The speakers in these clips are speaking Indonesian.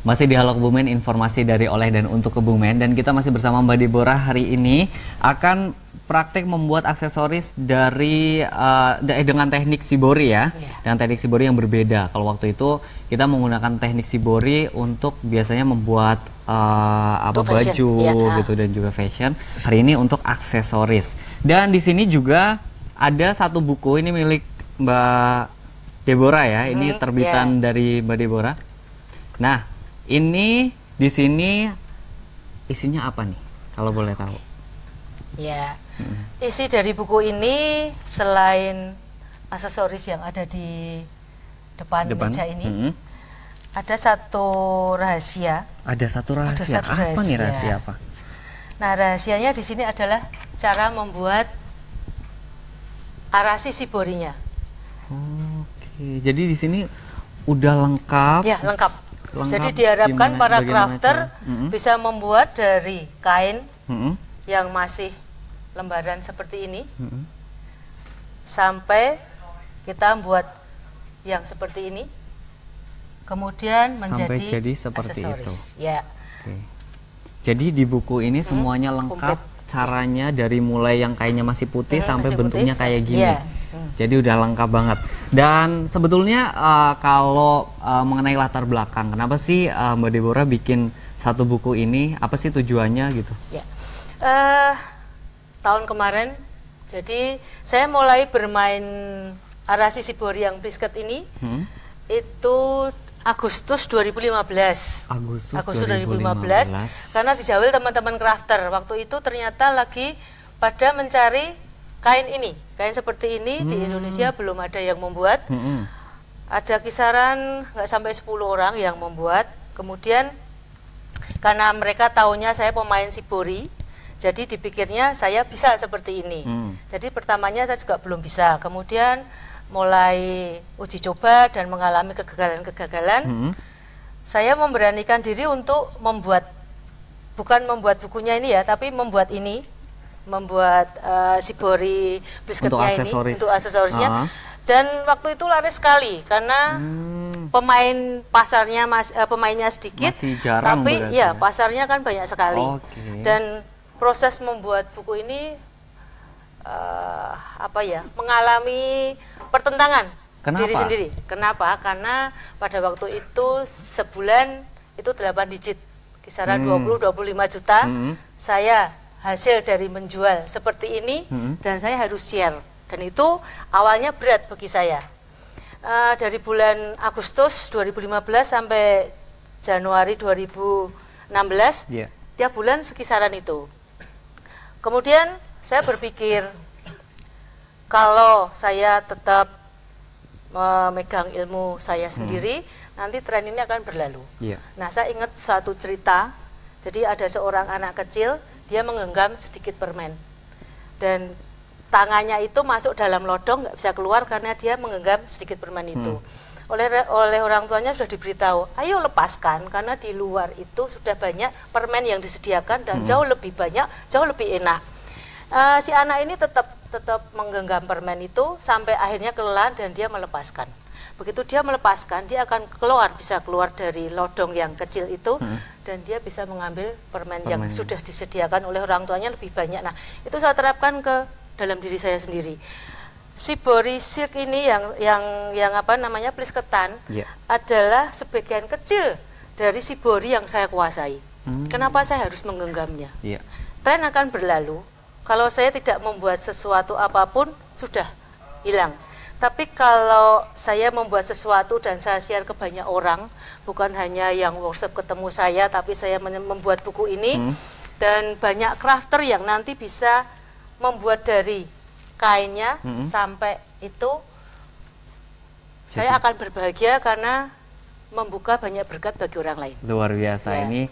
Masih di Halo Kebumen, informasi dari oleh dan untuk Kebumen. Dan kita masih bersama Mbak Deborah hari ini akan praktek membuat aksesoris dari dengan teknik shibori ya. Dengan teknik shibori yang berbeda. Kalau waktu itu kita menggunakan teknik shibori untuk biasanya membuat baju gitu dan juga fashion. Hari ini untuk aksesoris. Dan di sini juga ada satu buku, ini milik Mbak Deborah ya. Ini terbitan dari Mbak Deborah. Nah, ini di sini isinya apa nih, kalau boleh tahu? Ya, isi dari buku ini selain aksesoris yang ada di depan meja ini, ada satu rahasia. Ada satu rahasia. Apa nih rahasia apa? Nah, rahasianya di sini adalah cara membuat arasi shiborinya. Oke, jadi di sini udah lengkap. Ya, lengkap. Jadi diharapkan para crafter bisa membuat dari kain yang masih lembaran seperti ini sampai kita buat yang seperti ini, kemudian menjadi sampai jadi seperti aksesoris. Itu. Ya. Oke. Jadi di buku ini semuanya lengkap, caranya dari mulai yang kainnya masih putih sampai bentuknya kayak gini. Jadi udah lengkap banget. Dan sebetulnya kalau mengenai latar belakang, kenapa sih Mbak Deborah bikin satu buku ini? Apa sih tujuannya gitu? Ya. Tahun kemarin, jadi saya mulai bermain arasi shibori yang brisket ini itu Agustus 2015. Agustus 2015. Karena di Jawil teman-teman crafter waktu itu ternyata lagi pada mencari kain ini, kain seperti ini di Indonesia belum ada yang membuat. Ada kisaran nggak sampai 10 orang yang membuat. Kemudian karena mereka taunya saya pemain shibori, jadi dipikirnya saya bisa seperti ini. Jadi pertamanya saya juga belum bisa. Kemudian mulai uji coba dan mengalami kegagalan-kegagalan, saya memberanikan diri untuk membuat, bukan membuat bukunya ini ya, tapi membuat ini. Membuat shibori brisketnya ini untuk aksesorisnya. Dan waktu itu laris sekali karena pemain pasarnya pemainnya sedikit, tapi ya pasarnya kan banyak sekali. Dan proses membuat buku ini mengalami pertentangan diri sendiri. Kenapa? Karena pada waktu itu sebulan itu 8 digit, kisaran 20-25 juta. Saya hasil dari menjual seperti ini dan saya harus share, dan itu awalnya berat bagi saya. Dari bulan Agustus 2015 sampai Januari 2016 tiap bulan sekisaran itu. Kemudian saya berpikir kalau saya tetap memegang ilmu saya sendiri, nanti tren ini akan berlalu. Nah, saya ingat suatu cerita. Jadi ada seorang anak kecil, dia menggenggam sedikit permen dan tangannya itu masuk dalam lodong, nggak bisa keluar karena dia menggenggam sedikit permen itu. Oleh orang tuanya sudah diberitahu, ayo lepaskan karena di luar itu sudah banyak permen yang disediakan dan jauh lebih banyak, jauh lebih enak. Si anak ini tetap menggenggam permen itu sampai akhirnya kelelahan dan dia melepaskan. Begitu dia melepaskan, dia akan bisa keluar dari lodong yang kecil itu, dan dia bisa mengambil permen yang sudah disediakan oleh orang tuanya lebih banyak. Nah, itu saya terapkan ke dalam diri saya sendiri. Shibori silk ini yang brisketan adalah sebagian kecil dari shibori yang saya kuasai. Kenapa saya harus menggenggamnya? Tren akan berlalu. Kalau saya tidak membuat sesuatu apapun, sudah hilang. Tapi kalau saya membuat sesuatu dan saya share ke banyak orang, bukan hanya yang workshop ketemu saya, tapi saya membuat buku ini, dan banyak crafter yang nanti bisa membuat dari kainnya sampai itu, saya akan berbahagia karena membuka banyak berkat bagi orang lain. Luar biasa ini.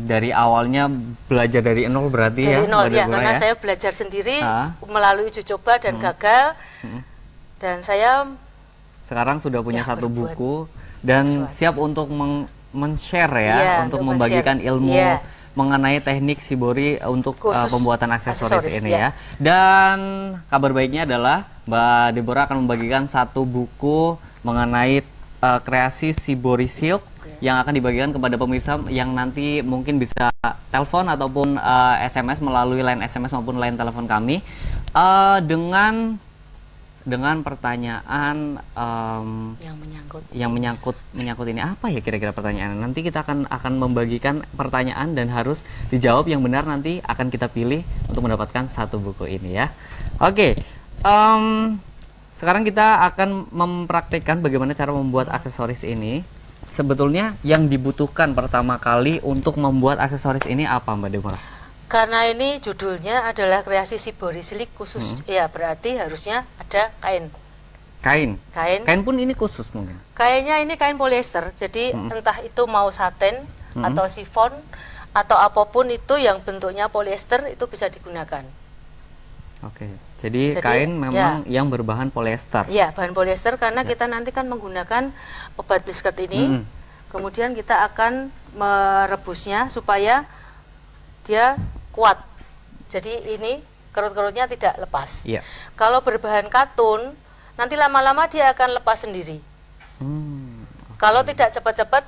Dari awalnya belajar dari nol berarti dari nol ya, karena saya belajar sendiri melalui uji coba dan gagal. Dan saya sekarang sudah punya satu buku dan siap untuk men-share ya, untuk membagikan ilmu mengenai teknik shibori untuk pembuatan aksesoris ini ya. Dan kabar baiknya adalah Mbak Deborah akan membagikan satu buku mengenai kreasi shibori silk yang akan dibagikan kepada pemirsa yang nanti mungkin bisa telepon ataupun SMS melalui line SMS maupun line telepon kami dengan pertanyaan yang menyangkut ini. Apa ya kira-kira pertanyaan? Nanti kita akan membagikan pertanyaan dan harus dijawab yang benar, nanti akan kita pilih untuk mendapatkan satu buku ini ya. Oke. Sekarang kita akan mempraktikkan bagaimana cara membuat aksesoris ini. Sebetulnya yang dibutuhkan pertama kali untuk membuat aksesoris ini apa, Mbak Deborah? Karena ini judulnya adalah kreasi Shibori Silik khusus, ya berarti harusnya ada kain. Kain pun ini khusus mungkin? Kayaknya ini kain polyester, jadi entah itu mau satin atau chiffon atau apapun itu yang bentuknya polyester itu bisa digunakan. Oke, jadi kain memang yang berbahan polyester. Iya, bahan polyester karena kita nanti kan menggunakan obat biskuit ini. Kemudian kita akan merebusnya supaya dia kuat. Jadi ini kerut-kerutnya tidak lepas. Kalau berbahan katun, nanti lama-lama dia akan lepas sendiri. Kalau tidak cepat-cepat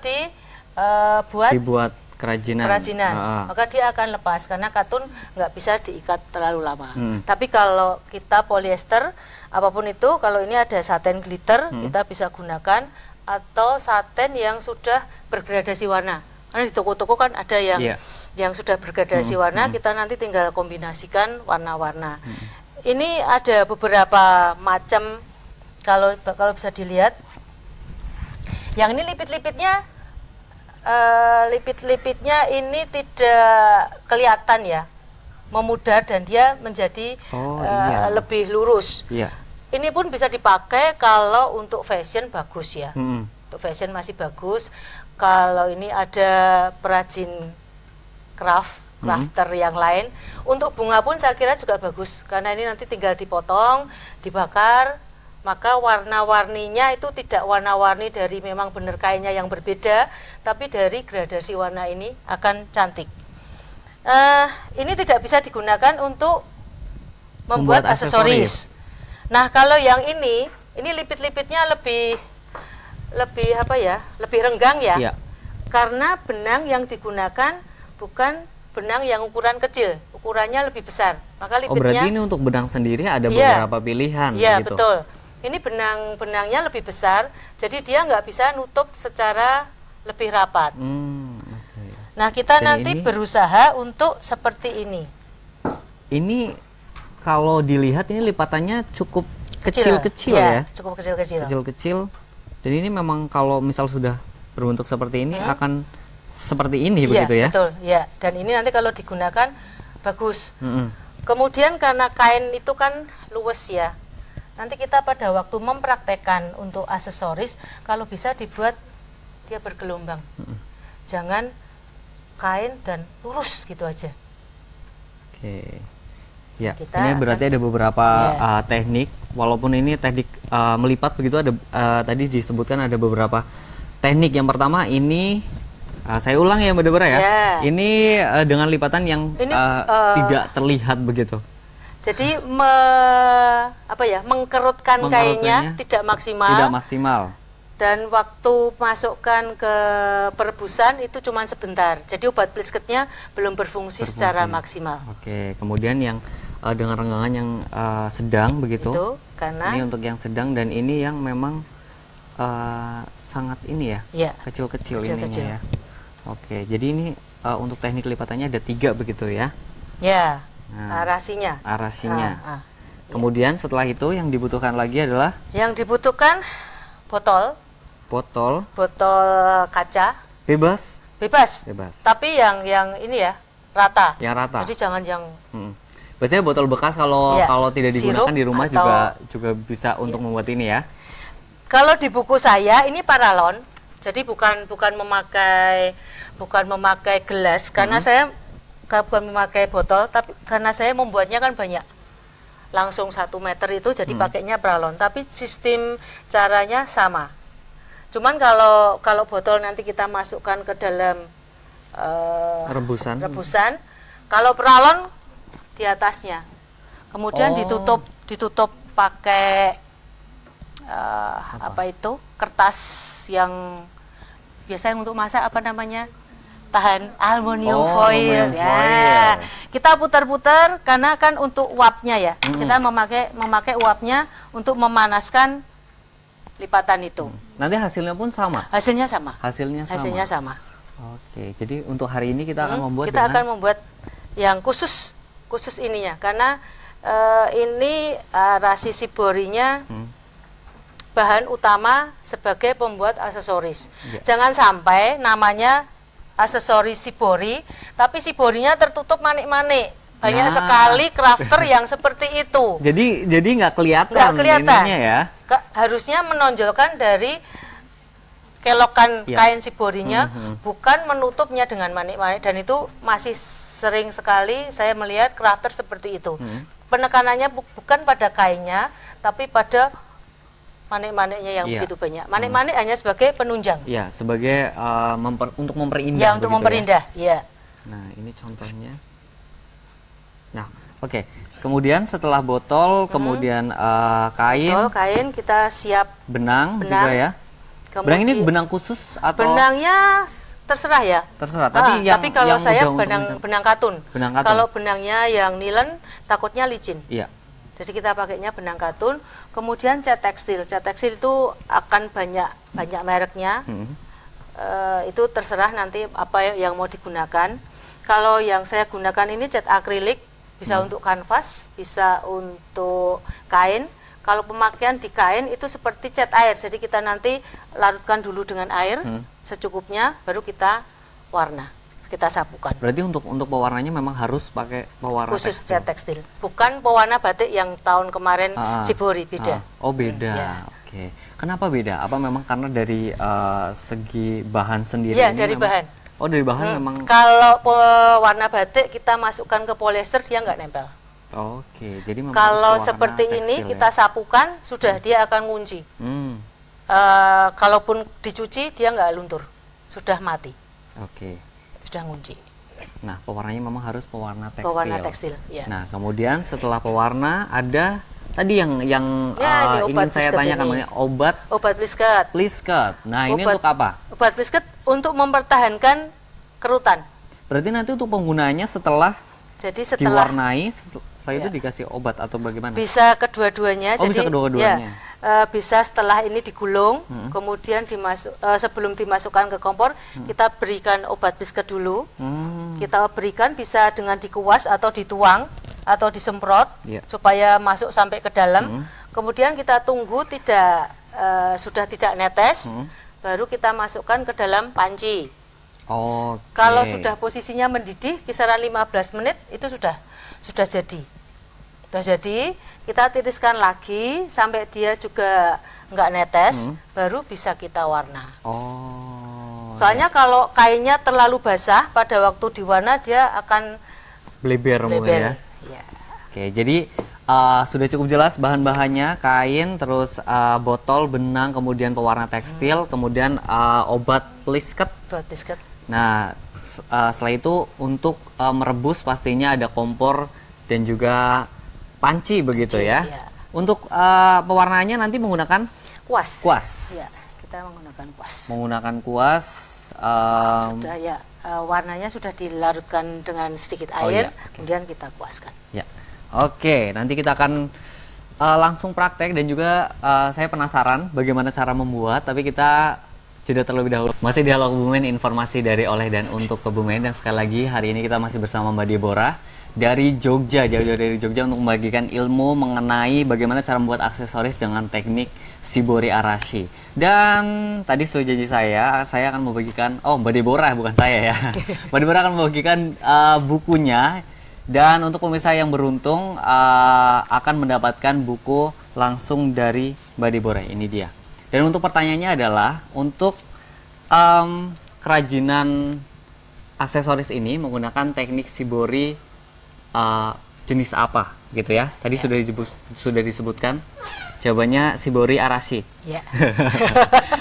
dibuat kerajinan, maka dia akan lepas karena katun nggak bisa diikat terlalu lama. Tapi kalau kita polyester apapun itu, kalau ini ada satin glitter kita bisa gunakan, atau satin yang sudah bergradasi warna. Karena di toko-toko kan ada yang sudah bergradasi warna, kita nanti tinggal kombinasikan warna-warna. Ini ada beberapa macam, kalau bisa dilihat. Yang ini lipit-lipitnya ini tidak kelihatan ya, memudar dan dia menjadi lebih lurus. Ini pun bisa dipakai kalau untuk fashion bagus ya. Untuk fashion masih bagus. Kalau ini ada perajin crafter yang lain, untuk bunga pun saya kira juga bagus karena ini nanti tinggal dipotong, dibakar, maka warna-warninya itu tidak warna-warni dari memang benar kainnya yang berbeda, tapi dari gradasi warna ini akan cantik. Ini tidak bisa digunakan untuk membuat aksesoris. Nah, kalau yang ini lipit-lipitnya lebih apa ya? Lebih renggang ya. Karena benang yang digunakan bukan benang yang ukuran kecil, ukurannya lebih besar. Maka lipitnya. Berarti ini untuk benang sendiri ada beberapa pilihan. Iya, gitu. Betul. Ini benangnya lebih besar, jadi dia nggak bisa nutup secara lebih rapat. Nah, kita nanti berusaha untuk seperti ini. Ini kalau dilihat ini lipatannya cukup kecil-kecil ya. Cukup kecil-kecil. Kecil-kecil. Dan ini memang kalau misal sudah berbentuk seperti ini akan seperti ini begitu ya. Betul, ya. Dan ini nanti kalau digunakan bagus. Kemudian karena kain itu kan luwes ya. Nanti kita pada waktu mempraktekkan untuk aksesoris, kalau bisa dibuat dia bergelombang. Jangan kain dan lurus gitu aja. Oke. Ya, ini berarti ada beberapa teknik. Walaupun ini teknik melipat begitu, ada tadi disebutkan ada beberapa teknik. Yang pertama ini saya ulang ya Mbak Deborah ya. Ini dengan lipatan yang tidak terlihat begitu. Jadi mengkerutkan kainnya tidak maksimal. Tidak maksimal. Dan waktu masukkan ke perebusan itu cuma sebentar. Jadi obat blisketnya belum berfungsi secara maksimal. Oke, kemudian yang dengan renggangan yang sedang begitu. Itu karena ini untuk yang sedang, dan ini yang memang sangat ini ya, kecil-kecil ininya ya. Oke, jadi ini untuk teknik lipatannya ada 3 begitu ya. Ya. Arasinya. Kemudian setelah itu yang dibutuhkan lagi adalah? Yang dibutuhkan botol kaca. Bebas. Tapi yang ini ya rata. Yang rata. Jadi jangan yang. Biasanya botol bekas kalau tidak digunakan di rumah juga bisa untuk membuat ini ya. Kalau di buku saya ini paralon. Jadi bukan memakai gelas karena saya bukan memakai botol, tapi karena saya membuatnya kan banyak, langsung 1 meter itu, jadi pakainya paralon. Tapi sistem caranya sama. Cuman kalau botol nanti kita masukkan ke dalam rebusan, kalau paralon di atasnya, kemudian ditutup pakai kertas yang biasanya untuk masak apa namanya, tahan aluminium Oh, foil aluminium ya. foil. Kita putar-putar karena kan untuk uapnya ya. Kita memakai uapnya untuk memanaskan lipatan itu. Nanti hasilnya pun sama. Hasilnya sama. Hasilnya sama. Oke, jadi untuk hari ini kita akan membuat kita akan membuat yang khusus ininya karena ini Arashi Shiborinya bahan utama sebagai pembuat aksesoris. Jangan sampai namanya aksesoris Shibori, tapi Shiborinya tertutup manik-manik. Banyak sekali crafter yang seperti itu. Jadi nggak kelihatan. Ininya ya. Harusnya menonjolkan dari kelokan kain Shiborinya, bukan menutupnya dengan manik-manik, dan itu masih sering sekali saya melihat crafter seperti itu. Penekanannya bukan pada kainnya, tapi pada manik-maniknya yang begitu banyak. Manik-manik hanya sebagai penunjang. Ya, sebagai untuk memperindah. Ya, untuk memperindah. Ya. Nah, ini contohnya. Nah, oke. Kemudian setelah botol, kemudian kain. Botol, kain, kita siap benang juga ya. Kemudian, benang ini benang khusus atau? Benangnya terserah ya. Terserah. Tapi kalau saya benang katun. Benang katun. Kalau benangnya yang nilen, takutnya licin. Iya. Jadi kita pakainya benang katun, kemudian cat tekstil. Cat tekstil itu akan banyak mereknya. Itu terserah nanti apa yang mau digunakan. Kalau yang saya gunakan ini cat akrilik, bisa untuk kanvas, bisa untuk kain. Kalau pemakaian di kain itu seperti cat air. Jadi kita nanti larutkan dulu dengan air secukupnya, baru kita warna. Kita sapukan. Berarti untuk pewarnanya memang harus pakai pewarna khusus tekstil. cat tekstil, bukan pewarna batik yang tahun kemarin Shibori, beda. Oh beda. Oke. Kenapa beda? Apa memang karena dari segi bahan sendiri? Iya, ini dari memang, bahan. Oh, dari bahan memang. Kalau pewarna batik kita masukkan ke polyester, dia nggak nempel. Oke, jadi memang kalau harus seperti tekstil, ini kita sapukan, sudah dia akan ngunci. Kalaupun dicuci dia nggak luntur, sudah mati. Oke. Sudah ngunci. Nah, pewarnanya memang harus pewarna tekstil. Pewarna tekstil, ya. Nah, kemudian setelah pewarna ada tadi yang ingin saya tanyakan namanya obat plisket. Plisket. Nah, ini untuk apa? Obat plisket untuk mempertahankan kerutan. Berarti nanti untuk penggunaannya setelah diwarnai, setelah itu dikasih obat atau bagaimana? Bisa kedua-duanya. Oh, bisa kedua-duanya. Bisa setelah ini digulung, kemudian sebelum dimasukkan ke kompor, kita berikan obat plisket dulu. Kita berikan bisa dengan dikuas atau dituang atau disemprot supaya masuk sampai ke dalam. Kemudian kita tunggu sudah tidak netes, baru kita masukkan ke dalam panci. Kalau sudah posisinya mendidih kisaran 15 menit itu sudah jadi. Sudah jadi, kita tiriskan lagi sampai dia juga nggak netes, baru bisa kita warna. Soalnya kalau kainnya terlalu basah, pada waktu diwarna dia akan bleber. Ya. Oke, jadi sudah cukup jelas bahan-bahannya, kain, terus botol, benang, kemudian pewarna tekstil, kemudian obat plisket. Nah, setelah itu untuk merebus pastinya ada kompor dan juga panci begitu ya. Untuk pewarnanya nanti menggunakan kuas. Ya, kita menggunakan kuas. Menggunakan kuas. Sudah ya, warnanya sudah dilarutkan dengan sedikit air, kemudian kita kuaskan. Ya. Oke, nanti kita akan langsung praktek dan juga saya penasaran bagaimana cara membuat, tapi kita jeda terlebih dahulu. Masih di Halo Kebumen, informasi dari oleh dan untuk Kebumen, dan sekali lagi hari ini kita masih bersama Mbak Deborah dari Jogja, jauh-jauh dari Jogja untuk membagikan ilmu mengenai bagaimana cara membuat aksesoris dengan teknik Shibori Arashi. Dan tadi sudah janji saya akan membagikan, Mbak Deborah bukan saya ya. Mbak Deborah akan membagikan bukunya, dan untuk pemirsa yang beruntung akan mendapatkan buku langsung dari Mbak Deborah. Ini dia. Dan untuk pertanyaannya adalah untuk kerajinan aksesoris ini menggunakan teknik Shibori jenis apa gitu ya? Tadi sudah disebutkan. Jawabannya Shibori Arashi. Ya.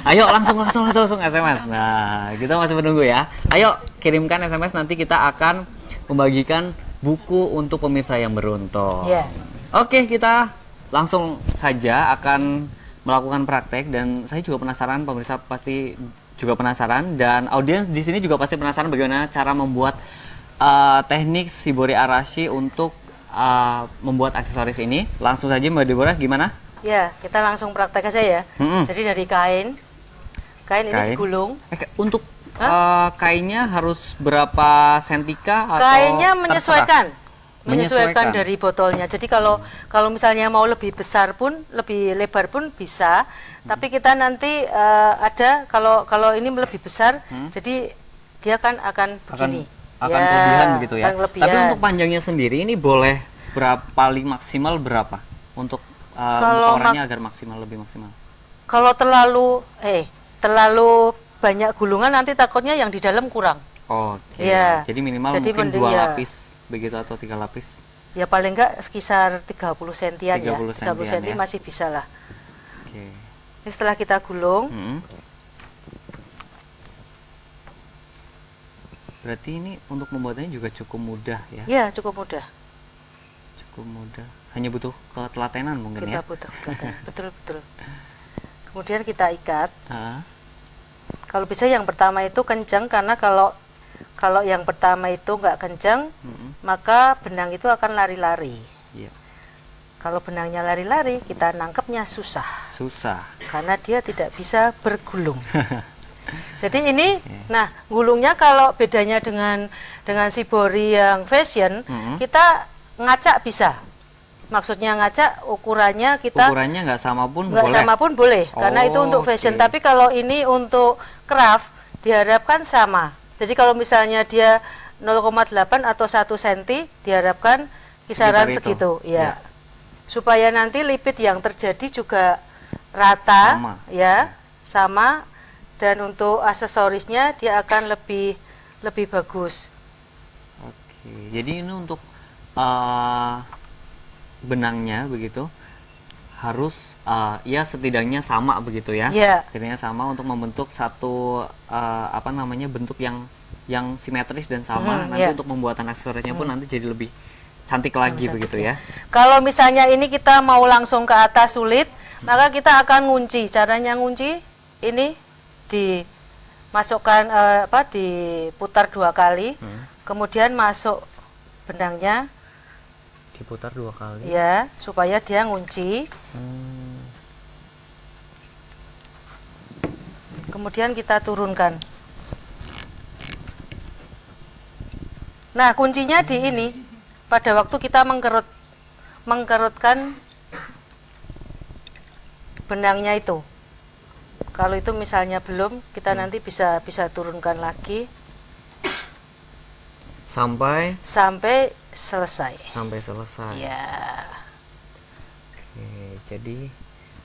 Ayo langsung SMS. Nah, kita masih menunggu ya. Ayo kirimkan SMS, nanti kita akan membagikan buku untuk pemirsa yang beruntung. Ya. Oke, kita langsung saja akan melakukan praktek, dan saya juga penasaran, pemirsa pasti juga penasaran, dan audiens di sini juga pasti penasaran bagaimana cara membuat teknik Shibori Arashi untuk membuat aksesoris ini. Langsung saja Mbak Deborah, gimana? Ya, kita langsung praktek aja ya. Jadi dari kain ini digulung. Untuk kainnya harus berapa sentika? Kainnya menyesuaikan dari botolnya. Jadi kalau misalnya mau lebih besar pun, lebih lebar pun bisa. Tapi kita nanti ada kalau ini lebih besar, jadi dia kan akan begini. Akan kelebihan begitu ya. Kelebihan. Tapi untuk panjangnya sendiri ini boleh paling maksimal berapa untuk orangnya agar lebih maksimal? Kalau terlalu banyak gulungan nanti takutnya yang di dalam kurang. Oke. Ya. Jadi minimal mungkin 2 lapis begitu atau 3 lapis? Ya paling enggak sekitar 30 sentian 30 ya. 30 senti ya. masih bisa lah. Oke. Ini setelah kita gulung. Berarti ini untuk membuatnya juga cukup mudah ya? Iya, cukup mudah. Cukup mudah. Hanya butuh ketelatenan mungkin kita ya? Butuh ketelatenan. Betul. Kemudian kita ikat. Kalau bisa yang pertama itu kencang, karena kalau yang pertama itu nggak kencang, maka benang itu akan lari-lari. Yeah. Kalau benangnya lari-lari, kita nangkepnya susah. Karena dia tidak bisa bergulung. Jadi ini, nah gulungnya kalau bedanya dengan Shibori yang fashion, kita ngacak bisa. Maksudnya ngacak ukurannya nggak sama pun boleh, karena itu untuk fashion. Tapi kalau ini untuk craft diharapkan sama. Jadi kalau misalnya dia 0,8 atau 1 cm diharapkan kisaran segitu, ya. Supaya nanti lipit yang terjadi juga rata, sama. Dan untuk aksesorisnya dia akan lebih bagus. Oke, jadi ini untuk benangnya begitu harus ya setidaknya sama begitu ya. Setidaknya sama untuk membentuk satu bentuk yang simetris dan sama. Nanti untuk pembuatan aksesorisnya pun nanti jadi lebih cantik lagi begitu ya. Kalau misalnya ini kita mau langsung ke atas sulit, maka kita akan ngunci. Caranya ngunci ini dimasukkan diputar 2 kali, kemudian masuk benangnya. Diputar 2 kali. Ya, supaya dia ngunci. Kemudian kita turunkan. Nah, kuncinya di ini. Pada waktu kita mengkerutkan benangnya itu. Kalau itu misalnya belum, kita nanti bisa turunkan lagi sampai selesai. Ya. Oke, jadi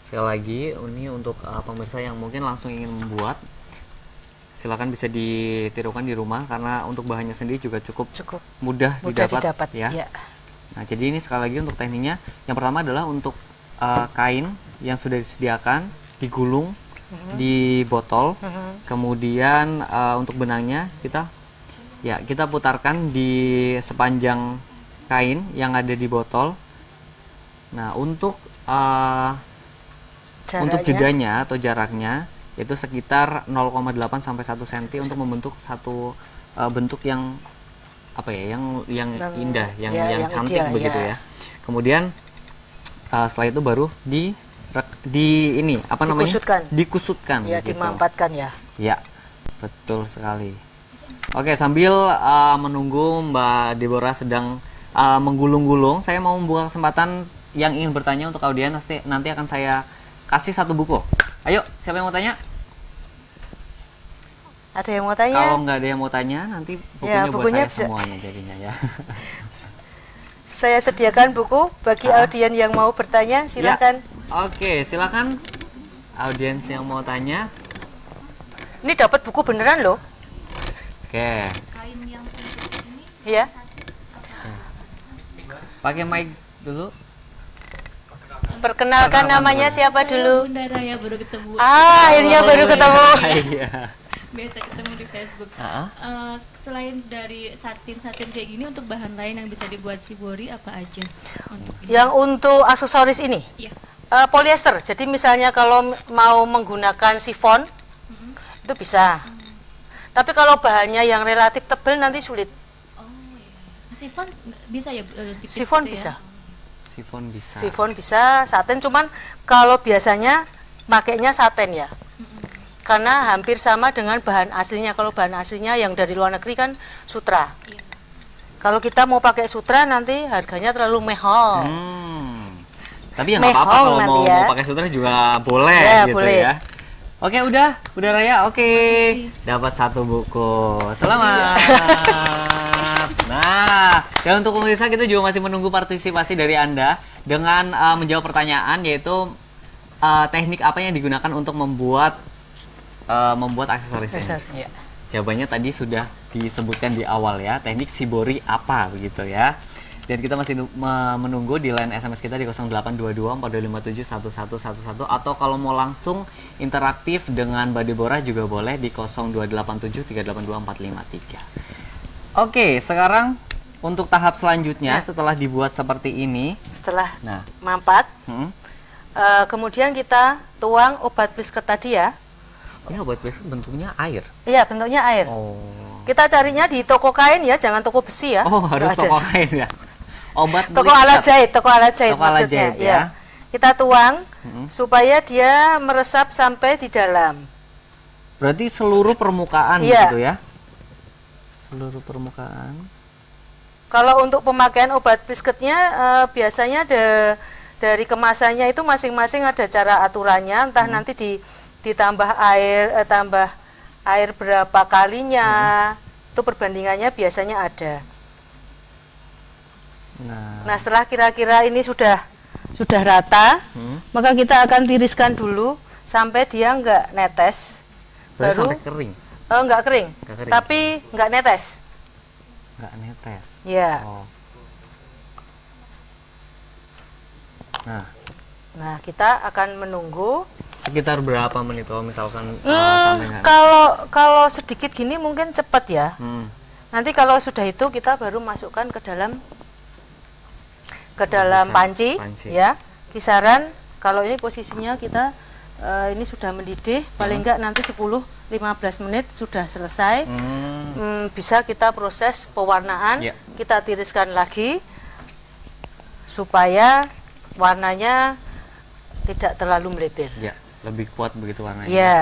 sekali lagi ini untuk pemirsa yang mungkin langsung ingin membuat, silakan bisa ditirukan di rumah karena untuk bahannya sendiri juga cukup mudah didapat ya. Nah, jadi ini sekali lagi untuk tekniknya. Yang pertama adalah untuk kain yang sudah disediakan digulung di botol. Kemudian untuk benangnya kita putarkan di sepanjang kain yang ada di botol. Nah, untuk jedanya atau jaraknya itu sekitar 0,8 sampai 1 cm untuk membentuk satu bentuk yang yang indah, yang cantik begitu ya. Kemudian setelah itu baru dikusutkan ya, begitu. Dimampatkan ya. Ya, betul sekali. Oke, sambil menunggu Mbak Deborah sedang menggulung-gulung, saya mau membuka kesempatan yang ingin bertanya untuk audiens. Nanti akan saya kasih 1 buku. Ayo, siapa yang mau tanya? Ada yang mau tanya? Kalau nggak ada yang mau tanya, nanti bukunya buat saya semuanya jadinya ya. Saya sediakan buku bagi audiens yang mau bertanya, silakan. Ya. Oke, silakan audiens yang mau tanya. Ini dapat buku beneran loh. Oke. Kain yang ini ya. Pakai mic dulu. Perkenalkan namanya siapa dulu? Bunda Raya baru ketemu. Akhirnya baru ketemu. Iya. Biasa ketemu di Facebook. Selain dari satin kayak gini, untuk bahan lain yang bisa dibuat Shibori apa aja? Yang untuk aksesoris ini? Iya. Polyester. Jadi misalnya kalau mau menggunakan sifon, itu bisa. Tapi kalau bahannya yang relatif tebal nanti sulit. Oh iya. Sifon bisa ya? Tipis Sifon gitu bisa. ya? Sifon bisa. Sifon bisa, satin cuman kalau biasanya pakainya satin ya. Karena hampir sama dengan bahan aslinya. Kalau bahan aslinya yang dari luar negeri kan sutra. Iya. Kalau kita mau pakai sutra nanti harganya terlalu mahal. Tapi ya nggak apa-apa kalau nanti mau, ya. mau pakai sutra juga boleh Ya, gitu boleh. ya. Oke, udah Raya. Oke. Dapat 1 buku. Selamat. Nah, dan untuk pemirsa kita juga masih menunggu partisipasi dari Anda dengan menjawab pertanyaan, yaitu teknik apa yang digunakan untuk membuat aksesoris ini. Ya. Jawabannya tadi sudah disebutkan di awal ya, teknik shibori apa begitu ya. Dan kita masih menunggu di line SMS kita di 0822 4257 1111 atau kalau mau langsung interaktif dengan Mbak Deborah juga boleh di 0287 382 453. Oke, sekarang untuk tahap selanjutnya setelah dibuat seperti ini, Setelah mampat, kemudian kita tuang obat plisket tadi ya. ini obat plisket bentuknya air. Iya, bentuknya air. Oh. Kita carinya di toko kain ya, jangan toko besi ya. Oh, harus Nggak ada. toko kain ya. Obat Toko alat jahit, toko alat jahit Toko alat maksudnya. jahit, ya. Kita tuang supaya dia meresap sampai di dalam. Berarti seluruh permukaan Iya. gitu ya. Seluruh permukaan. Kalau untuk pemakaian obat plisketnya biasanya dari kemasannya itu masing-masing ada cara aturannya, entah nanti ditambah air tambah air berapa kalinya. Itu perbandingannya biasanya ada. Nah, setelah kira-kira ini sudah rata, maka kita akan tiriskan dulu sampai dia nggak netes. Berarti Baru sampai kering. nggak kering, Nggak kering. tapi nggak netes. Nggak netes. Ya. Oh. Nah, kita akan menunggu. Sekitar berapa menit kalau misalkan sampai nggak? Kalau sedikit gini mungkin cepat ya. Nanti kalau sudah itu kita baru masukkan ke dalam panci, ya. Kisaran kalau ini posisinya kita ini sudah mendidih, paling enggak nanti 10-15 menit sudah selesai. Bisa kita proses pewarnaan, kita tiriskan lagi supaya warnanya tidak terlalu melebar. Ya, lebih kuat begitu warnanya. Ya.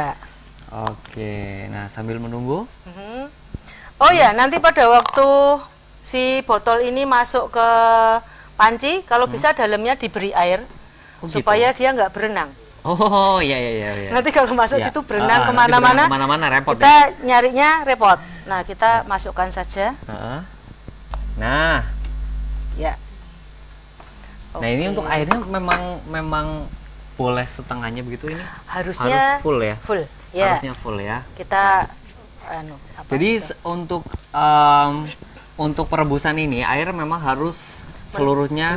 Oke, nah sambil menunggu. Oh ya, nanti pada waktu si botol ini masuk ke panci, kalau bisa dalamnya diberi air supaya dia nggak berenang. Oh iya. Nanti kalau masuk Ya. situ berenang Nanti kemana-mana, kemana-mana repot kita nyarinya repot. Nah, kita masukkan saja. Nah, Ya. nah ini untuk airnya memang boleh setengahnya begitu ini? Harusnya harus full ya? Full. Ya. Harusnya full ya. Kita Jadi untuk perebusan ini air memang harus seluruhnya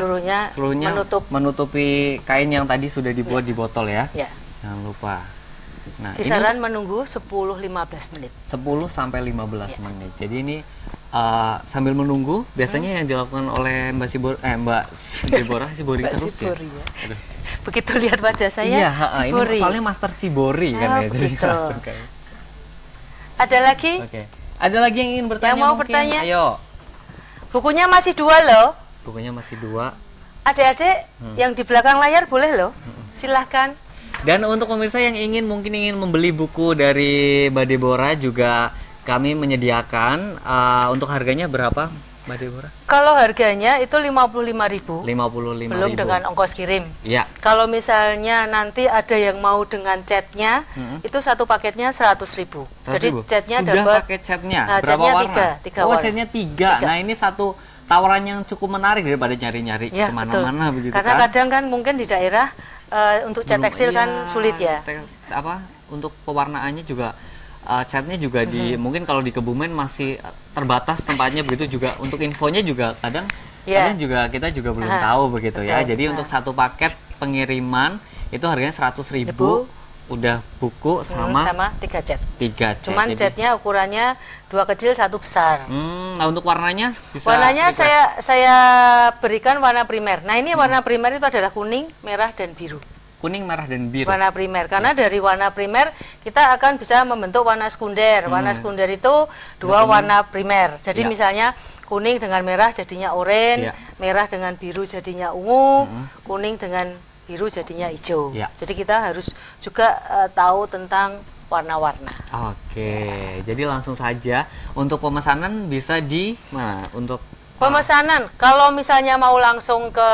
menutupi kain yang tadi sudah dibuat di botol ya. Ya. Jangan lupa. Nah, Kisaran menunggu 10-15 menit. 10 sampai 15 menit. Jadi ini sambil menunggu biasanya yang dilakukan oleh Mbak Deborah Shibori terus Shibori, ya. ya. Begitu lihat wajah saya, Iya, Shibori. ini soalnya Master Shibori kan ya. Jadi begitu. langsung kayak. Ada lagi? Oke. Ada lagi yang ingin bertanya? Yang mau mungkin? bertanya? Ayo. Bukunya masih 2 loh. Bukunya masih 2. Adik-adik yang di belakang layar boleh loh. Silahkan. Dan untuk pemirsa yang mungkin ingin membeli buku dari Mbak Deborah juga kami menyediakan. Untuk harganya berapa Mbak Deborah? Kalau harganya itu 55.000. 55.000. Belum dengan ongkos kirim. Iya. Kalau misalnya nanti ada yang mau dengan catnya, itu satu paketnya 100.000. Jadi catnya sudah dapat pakai catnya. Nah, Berapa catnya warna? tiga Oh, warna. catnya 3. Nah, ini satu tawaran yang cukup menarik daripada nyari-nyari Ya, kemana-mana betul. begitu Karena kan. kadang kan mungkin di daerah untuk cat Belum- tekstil iya, kan sulit ya. Untuk pewarnaannya juga catnya juga mungkin kalau di Kebumen masih terbatas tempatnya begitu juga. Untuk infonya juga kadang juga kita juga belum tahu begitu ya. Betul. Jadi untuk satu paket pengiriman itu harganya 100.000. Udah buku sama 3 cat. 3 cat. Cuman Jadi- catnya ukurannya 2 kecil 1 besar. Nah untuk warnanya bisa Warnanya request? saya berikan warna primer. Nah, ini warna primer itu adalah kuning, merah dan biru. kuning, merah, dan biru. Warna primer, karena dari warna primer kita akan bisa membentuk warna sekunder. Warna sekunder itu dua warna primer. Jadi misalnya kuning dengan merah jadinya oranye, merah dengan biru jadinya ungu, kuning dengan biru jadinya hijau. Jadi kita harus juga tahu tentang warna-warna. Oke, jadi langsung saja untuk pemesanan bisa di mana? Untuk pemesanan, kalau misalnya mau langsung ke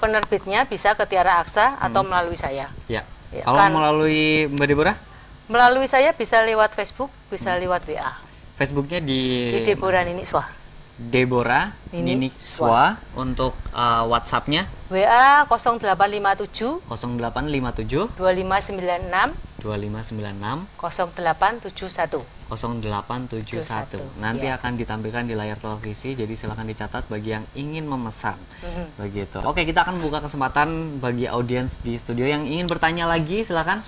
penerbitnya bisa ke Tiara Aksa atau melalui saya. Ya. Kalau melalui Mbak Deborah? Melalui saya bisa lewat Facebook, bisa lewat WA. Facebooknya di Deborah Ninik Swa. Deborah Ninik Swa. Untuk WhatsAppnya? WA 0857 0857 2596 2596 0871. 0871. Nanti akan ditampilkan di layar televisi, jadi silakan dicatat bagi yang ingin memesan. Begitu. Oke, kita akan buka kesempatan bagi audiens di studio yang ingin bertanya lagi, silakan.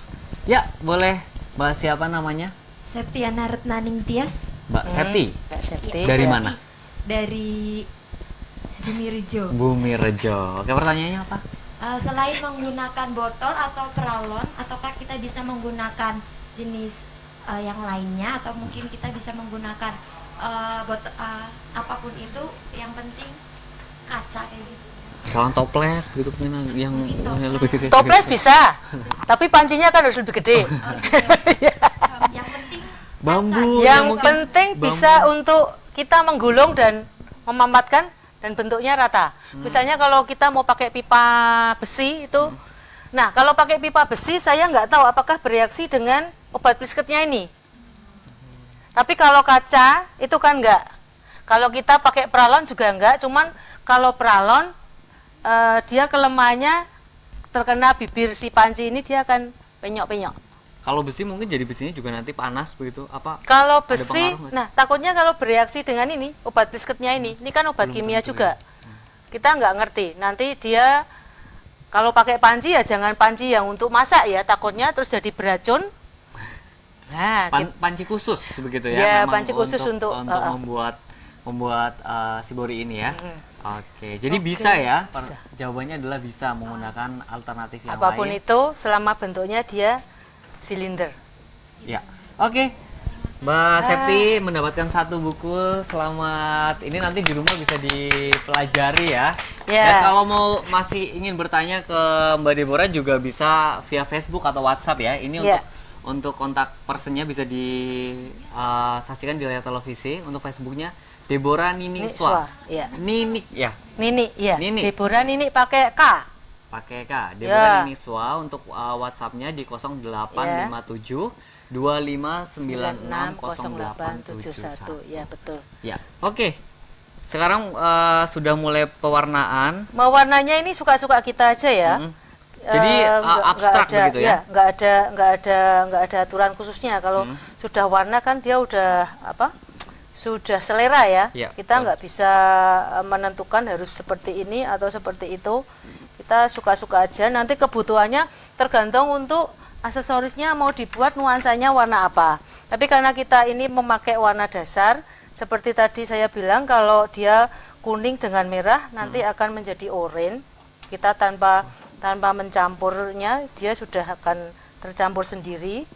Ya, boleh. Mbak siapa namanya? Septiana Retnaning Tias. Mbak Septi. Mbak Septi. Dari mana? Dari Bumi Rejo. Bumi Rejo. Oke, pertanyaannya apa? Selain menggunakan botol atau peralon, ataukah kita bisa menggunakan jenis yang lainnya, atau mungkin kita bisa menggunakan botol apapun itu, yang penting kaca kayak gitu. Misalkan toples begitu yang lebih gede. Toples bisa, tapi pancinya kan harus lebih gede. Yang penting Bambu. Yang penting bisa untuk kita menggulung dan memamatkan dan bentuknya rata. Misalnya kalau kita mau pakai pipa besi itu, nah kalau pakai pipa besi saya nggak tahu apakah bereaksi dengan obat plisketnya ini. Tapi kalau kaca itu kan nggak. Kalau kita pakai peralon juga nggak. Cuman kalau peralon dia kelemahannya terkena bibir si panci ini dia akan penyok-penyok. Kalau besi mungkin jadi besinya juga nanti panas begitu apa? Kalau besi, nah takutnya kalau bereaksi dengan ini obat plisketnya ini kan obat kimia juga. Kita nggak ngerti. Nanti dia kalau pakai panci ya jangan panci yang untuk masak ya, takutnya terus jadi beracun. Nah, panci khusus begitu ya? Ya, panci khusus untuk membuat shibori ini ya. Oke, jadi bisa ya? Jawabannya adalah bisa menggunakan alternatif yang apapun lain. itu selama bentuknya dia silinder. Ya, oke. Mbak Septi mendapatkan satu buku. Selamat. Ini nanti di rumah bisa dipelajari ya. Dan kalau mau masih ingin bertanya ke Mbak Deborah juga bisa via Facebook atau WhatsApp ya. Ini untuk kontak personnya bisa disaksikan di layar televisi. Untuk Facebooknya Deborah Ninik Swa. Ninik ya. Ninik ya. Ninik. Deborah Ninik pakai K. Pakai K. Deborah Ninik Swa. Untuk WhatsAppnya di 0857 25960871. Ya, betul. Ya. Oke. Sekarang sudah mulai pewarnaan. Mewarnanya ini suka-suka kita aja ya. Jadi abstrak begitu ya? Nggak ada aturan khususnya. Kalau sudah warna kan dia udah sudah selera ya. Kita nggak bisa menentukan harus seperti ini atau seperti itu. Kita suka-suka aja. Nanti kebutuhannya tergantung untuk aksesorisnya mau dibuat nuansanya warna apa. Tapi karena kita ini memakai warna dasar, seperti tadi saya bilang kalau dia kuning dengan merah nanti akan menjadi oranye. Kita tanpa mencampurnya dia sudah akan tercampur sendiri.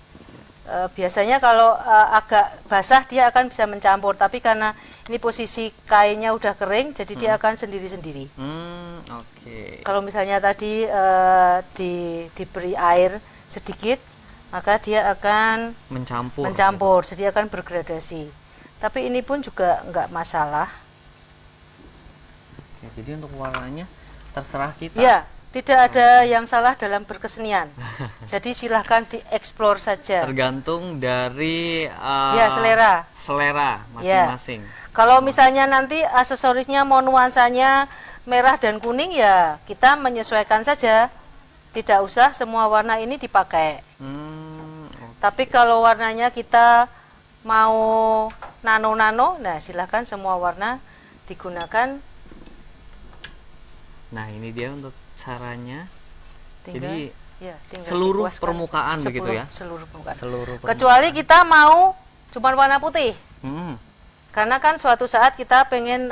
Biasanya kalau agak basah dia akan bisa mencampur, tapi karena ini posisi kainnya udah kering jadi dia akan sendiri-sendiri. Kalau misalnya tadi diberi air sedikit, maka dia akan mencampur, jadi akan bergradasi. Tapi ini pun juga nggak masalah. Jadi untuk warnanya terserah kita. Ya, tidak ada yang salah dalam berkesenian. Jadi silahkan dieksplor saja. Tergantung dari selera masing-masing. Kalau misalnya nanti aksesorisnya mau nuansanya merah dan kuning ya kita menyesuaikan saja. Tidak usah semua warna ini dipakai. Tapi kalau warnanya kita mau nano-nano, nah silahkan semua warna digunakan. Nah ini dia untuk caranya. Tinggal seluruh permukaan begitu ya? Seluruh permukaan. Permukaan. Kecuali kita mau cuma warna putih. Karena kan suatu saat kita pengen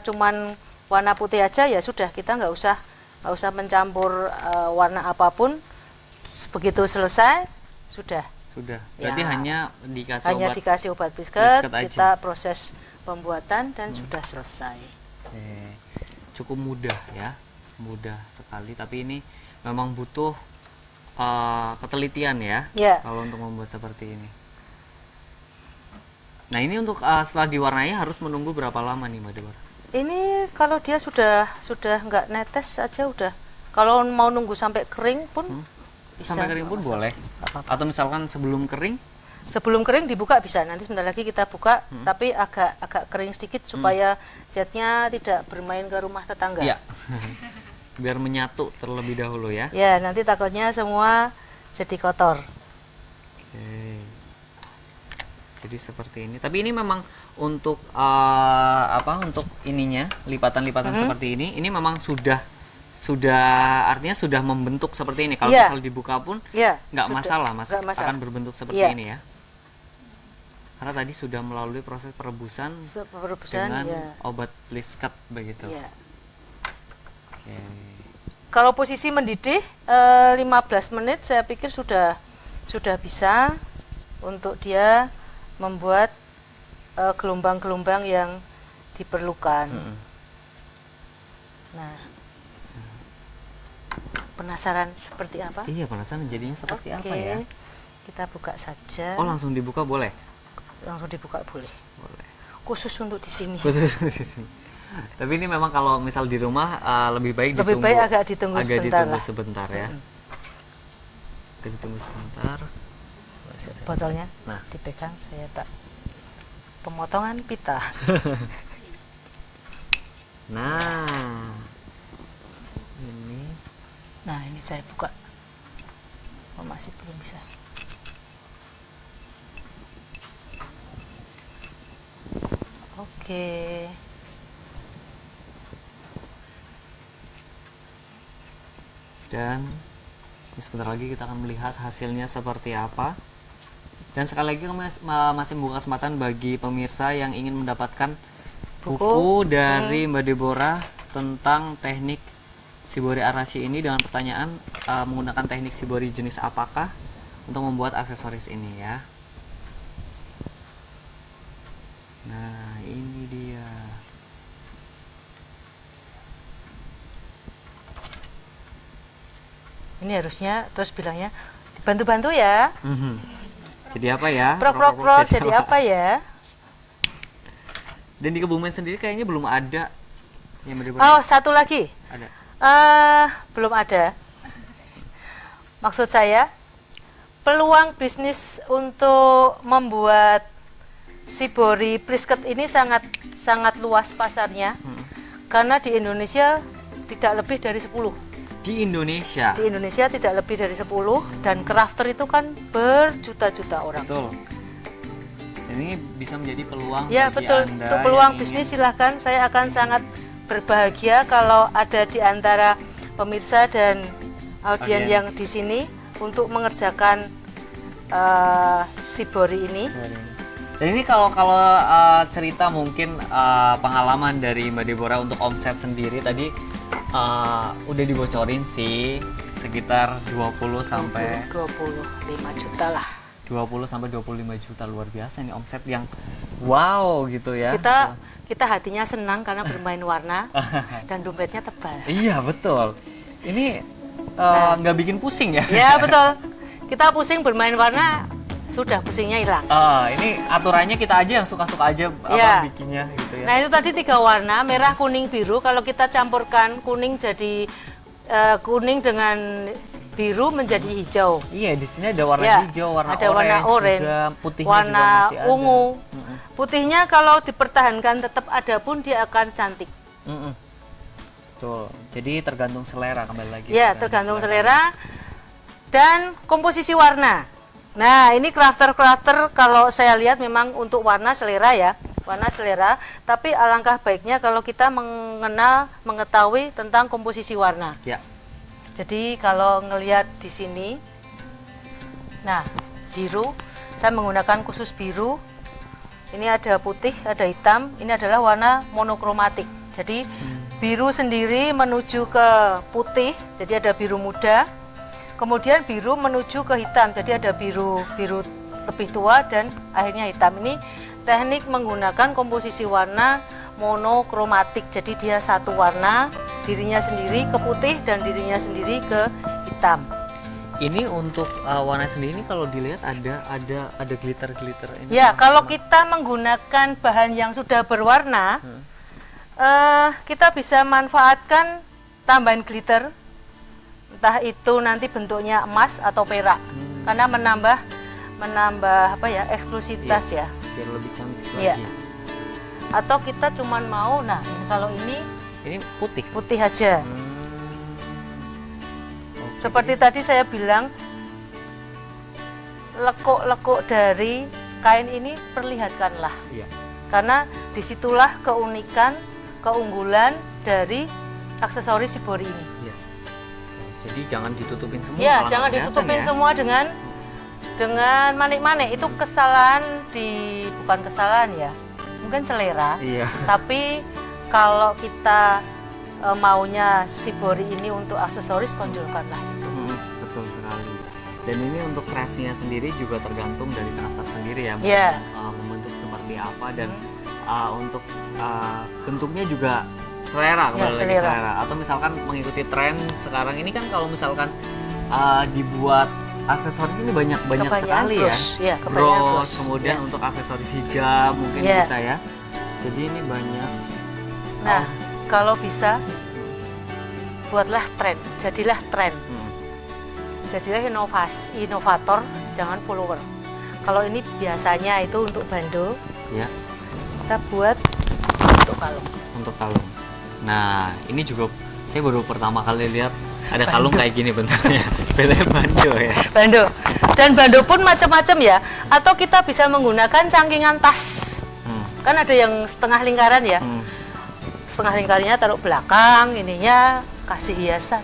cuman warna putih aja ya sudah, kita nggak usah mencampur warna apapun. Begitu selesai, sudah. Sudah. Berarti Ya. hanya dikasih Hanya obat. dikasih obat brisket, Brisket aja. kita proses pembuatan dan sudah selesai. Oke. Cukup mudah ya, mudah sekali. Tapi ini memang butuh ketelitian ya, Ya. kalau untuk membuat seperti ini. Nah ini untuk setelah diwarnai harus menunggu berapa lama nih Mbak Deborah? Ini kalau dia sudah nggak netes aja udah. Kalau mau nunggu sampai kering pun bisa. Sampai kering pun nggak masalah. boleh. Nggak apa-apa. Atau misalkan sebelum kering? Sebelum kering dibuka bisa. Nanti sebentar lagi kita buka, tapi agak kering sedikit supaya catnya tidak bermain ke rumah tetangga. Iya. Biar menyatu terlebih dahulu ya. Ya, nanti takutnya semua jadi kotor. Oke. Jadi seperti ini. Tapi ini memang untuk untuk ininya lipatan-lipatan seperti ini memang sudah artinya sudah membentuk seperti ini. Kalau Iya. misal dibuka pun Ya, nggak sudah. masalah, Mas. Nggak masalah. Akan berbentuk seperti Iya. ini ya. Karena tadi sudah melalui proses perebusan Perebusan, dengan ya. obat blisket begitu. Ya. Oke. Kalau posisi mendidih 15 menit saya pikir sudah bisa untuk dia membuat gelombang-gelombang yang diperlukan. Nah, penasaran seperti apa? Iya, penasaran jadinya seperti apa Oke, ya? kita buka saja. Oh, langsung dibuka boleh? Langsung dibuka boleh. Boleh. Khusus untuk di sini. Khusus di sini. Tapi ini memang kalau misal di rumah lebih baik Lebih ditunggu. baik agak ditunggu sebentar lah. sebentar ya. Kita ditunggu sebentar. Botolnya Nah. dipegang, saya tak pemotongan pita. Nah. Ini Nah, ini saya buka. Oh, masih belum bisa. Oke. dan ini sebentar lagi kita akan melihat hasilnya seperti apa. Dan sekali lagi kami masih membuka kesempatan bagi pemirsa yang ingin mendapatkan buku dari Mbak Deborah tentang teknik shibori arashi ini dengan pertanyaan menggunakan teknik shibori jenis apakah untuk membuat aksesoris ini ya. Nah, ini dia. Ini harusnya terus bilangnya dibantu-bantu ya. Jadi apa ya? Prok jadi apa ya? Dan di Kebumen sendiri kayaknya belum ada yang Mbak Deborah. Oh, satu lagi. Ada. Belum ada. Maksud saya, peluang bisnis untuk membuat shibori brisket ini sangat luas pasarnya. Karena di Indonesia tidak lebih dari 10. Di Indonesia. Di Indonesia tidak lebih dari 10 dan crafter itu kan berjuta-juta orang. Betul. Ini bisa menjadi peluang Ya, bagi betul. Anda Untuk peluang yang bisnis ingin- silahkan. Saya akan sangat berbahagia kalau ada di antara pemirsa dan audien Audien. yang di sini untuk mengerjakan shibori ini. Dan ini kalau cerita mungkin pengalaman dari Mbak Deborah untuk omset sendiri tadi udah dibocorin sih sekitar 20 sampai 25 juta lah. 20 sampai 25 juta, luar biasa ini omset yang wow gitu ya. Kita hatinya senang karena bermain warna dan dompetnya tebal. Iya, betul. Ini nggak bikin pusing ya. Ya, betul. Kita pusing bermain warna, sudah pusingnya hilang. Ini aturannya kita aja yang suka-suka aja Ya. bikinnya gitu ya. Nah, itu tadi 3 warna, merah, kuning, biru. Kalau kita campurkan kuning jadi kuning dengan biru menjadi hijau. Iya, di sini ada warna Ya, hijau, warna ada warna orange, juga, putihnya warna juga masih ada. ungu. Putihnya kalau dipertahankan tetap ada pun dia akan cantik. Betul. Jadi tergantung selera kembali lagi. Ya, tergantung selera dan komposisi warna. Nah, ini crafter kalau saya lihat memang untuk warna selera ya, warna selera. Tapi alangkah baiknya kalau kita mengetahui tentang komposisi warna. Ya. Jadi kalau ngelihat di sini, nah biru, saya menggunakan khusus biru. Ini ada putih, ada hitam. Ini adalah warna monokromatik. Jadi biru sendiri menuju ke putih. Jadi ada biru muda, kemudian biru menuju ke hitam. Jadi ada biru lebih tua dan akhirnya hitam. Ini teknik menggunakan komposisi warna monokromatik. Jadi dia satu warna, dirinya sendiri ke putih dan dirinya sendiri ke hitam. Ini untuk warna sendiri ini kalau dilihat ada glitter ini. Ya, kalau kita menggunakan bahan yang sudah berwarna, kita bisa manfaatkan tambahan glitter, entah itu nanti bentuknya emas atau perak, karena menambah apa ya, eksklusivitas ya. Biar lebih cantik Iya. lagi. Atau kita cuman mau, nah kalau ini putih aja. Seperti tadi saya bilang, lekuk-lekuk dari kain ini perlihatkanlah. Iya. Karena disitulah keunikan, keunggulan dari aksesoris Shibori ini. Iya. Jadi jangan ditutupin semua. Ya, kalau jangan nggak ditutupin kelihatan semua dengan manik-manik. Itu kesalahan bukan kesalahan ya, mungkin selera. Iya. Tapi kalau kita maunya Shibori ini untuk aksesoris, tonjolkanlah itu. Betul sekali. Dan ini untuk kreasinya sendiri juga tergantung dari karakter sendiri ya. Iya. Membentuk seperti apa dan untuk bentuknya juga selera, kembali lagi selera. Atau misalkan mengikuti tren sekarang ini kan, kalau misalkan dibuat aksesoris ini banyak sekali bros, ya. Bros, kemudian untuk aksesoris hijab mungkin bisa ya. Jadi ini banyak. Nah, kalau bisa buatlah tren, jadilah tren. Jadilah inovator, jangan follower. Kalau ini biasanya itu untuk bando, ya. Kita buat untuk kalung. Nah, ini juga saya baru pertama kali lihat ada kalung kayak gini bentuknya. Sepeda bando ya. Bando. Dan bando pun macam-macam ya. Atau kita bisa menggunakan cangkingan tas. Kan ada yang setengah lingkaran ya. Setengah lingkarannya taruh belakang, ininya kasih hiasan.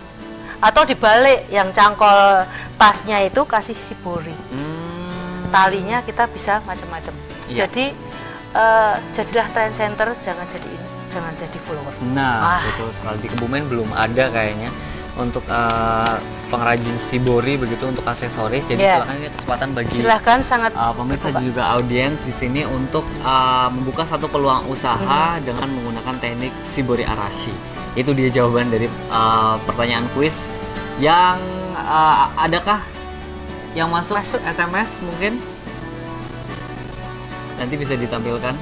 Atau dibalik, yang cangkol tasnya itu kasih Shibori. Talinya kita bisa macam-macam. Iya. Jadi jadilah trend center, jangan jadi follower. Nah, betul sekali. Di Kebumen belum ada kayaknya untuk pengrajin Shibori begitu untuk aksesoris. Jadi silakan, ini kesempatan bagi sangat pemirsa juga audiens di sini untuk membuka satu peluang usaha dengan menggunakan teknik Shibori Arashi. Itu dia jawaban dari pertanyaan kuis yang adakah yang masuk SMS mungkin? Nanti bisa ditampilkan.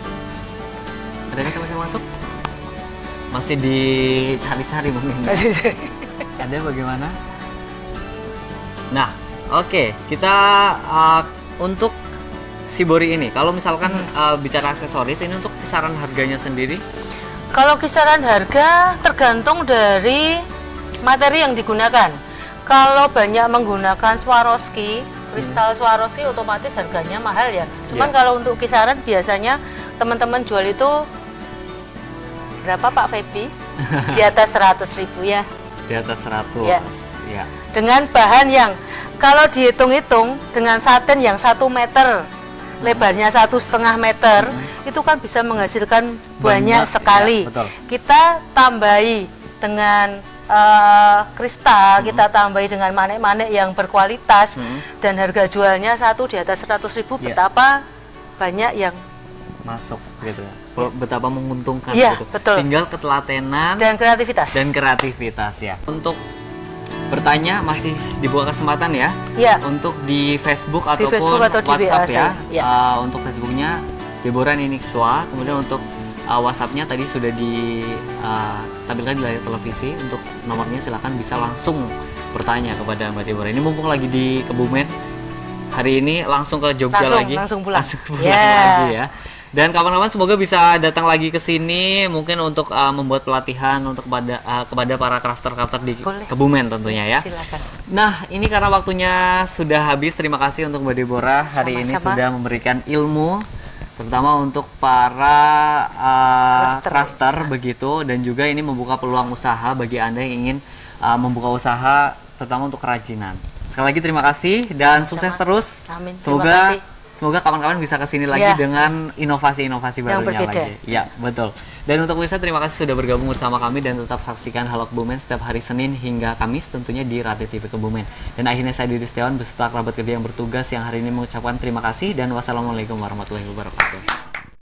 Adakah SMS yang masuk? Masih dicari-cari mungkin. Ada bagaimana? Nah, oke, kita untuk Shibori ini, kalau misalkan bicara aksesoris ini, untuk kisaran harganya sendiri? Kalau kisaran harga tergantung dari materi yang digunakan. Kalau banyak menggunakan Swarovski, kristal Swarovski, otomatis harganya mahal ya. Cuman kalau untuk kisaran biasanya teman-teman jual itu berapa Pak Febi? Di atas 100.000 ya. Di atas 100. Ya. Ya. Dengan bahan yang kalau dihitung-hitung dengan satin yang 1 meter, lebarnya 1,5 meter, itu kan bisa menghasilkan banyak sekali. Ya, betul. Kita tambahi dengan kristal, kita tambahi dengan manik-manik yang berkualitas, dan harga jualnya satu di atas 100.000. Betapa banyak yang masuk gitu ya. Betapa menguntungkan gitu. Betul. Tinggal ketelatenan dan kreativitas ya. Untuk bertanya masih dibuka kesempatan ya. Untuk di Facebook ataupun atau di WhatsApp ya. Untuk Facebooknya Deborah Ninikswa, kemudian untuk WhatsAppnya tadi sudah ditampilkan di layar televisi. Untuk nomornya silakan bisa langsung bertanya kepada Mbak Deborah. Ini mumpung lagi di Kebumen, hari ini langsung ke Jogja lagi. Langsung pulang lagi ya. Dan kawan-kawan semoga bisa datang lagi ke sini mungkin untuk membuat pelatihan untuk kepada para crafter-crafter di Kebumen tentunya ya. Silakan. Nah, ini karena waktunya sudah habis. Terima kasih untuk Mbak Deborah hari ini sudah memberikan ilmu terutama untuk para crafter begitu, dan juga ini membuka peluang usaha bagi Anda yang ingin membuka usaha terutama untuk kerajinan. Sekali lagi terima kasih dan sukses terus. Amin. Semoga semoga kawan-kawan bisa kesini lagi Ya. dengan inovasi-inovasi Yang barunya berbeda. lagi. Ya, betul. Dan untuk pemirsa, terima kasih sudah bergabung bersama kami dan tetap saksikan Halo Kebumen setiap hari Senin hingga Kamis tentunya di Radio TV Kebumen. Dan akhirnya saya Didi Setiawan beserta kerabat kerja yang bertugas yang hari ini mengucapkan terima kasih dan wassalamualaikum warahmatullahi wabarakatuh.